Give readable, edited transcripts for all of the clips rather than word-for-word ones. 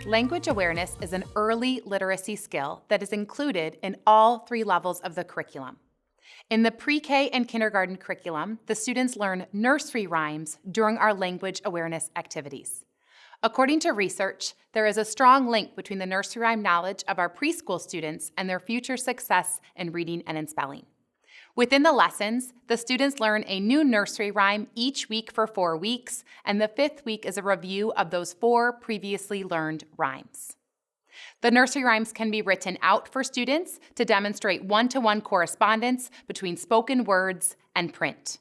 Language awareness is an early literacy skill that is included in all 3 levels of the curriculum. In the pre-K and kindergarten curriculum, the students learn nursery rhymes during our language awareness activities. According to research, there is a strong link between the nursery rhyme knowledge of our preschool students and their future success in reading and in spelling. Within the lessons, the students learn a new nursery rhyme each week for 4 weeks, and the 5th week is a review of those 4 previously learned rhymes. The nursery rhymes can be written out for students to demonstrate one-to-one correspondence between spoken words and print.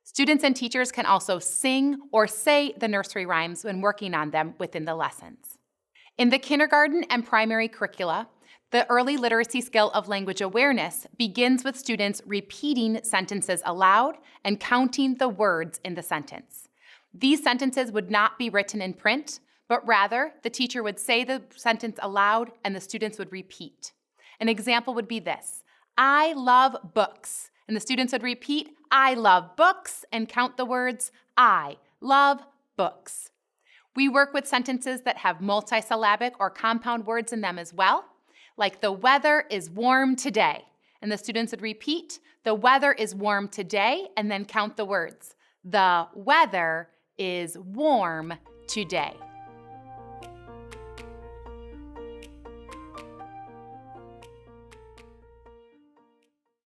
Students and teachers can also sing or say the nursery rhymes when working on them within the lessons. In the kindergarten and primary curricula, the early literacy skill of language awareness begins with students repeating sentences aloud and counting the words in the sentence. These sentences would not be written in print, but rather the teacher would say the sentence aloud and the students would repeat. An example would be this: I love books. And the students would repeat, I love books, and count the words, I love books. We work with sentences that have multisyllabic or compound words in them as well, like the weather is warm today. And the students would repeat, the weather is warm today, and then count the words. The weather is warm today.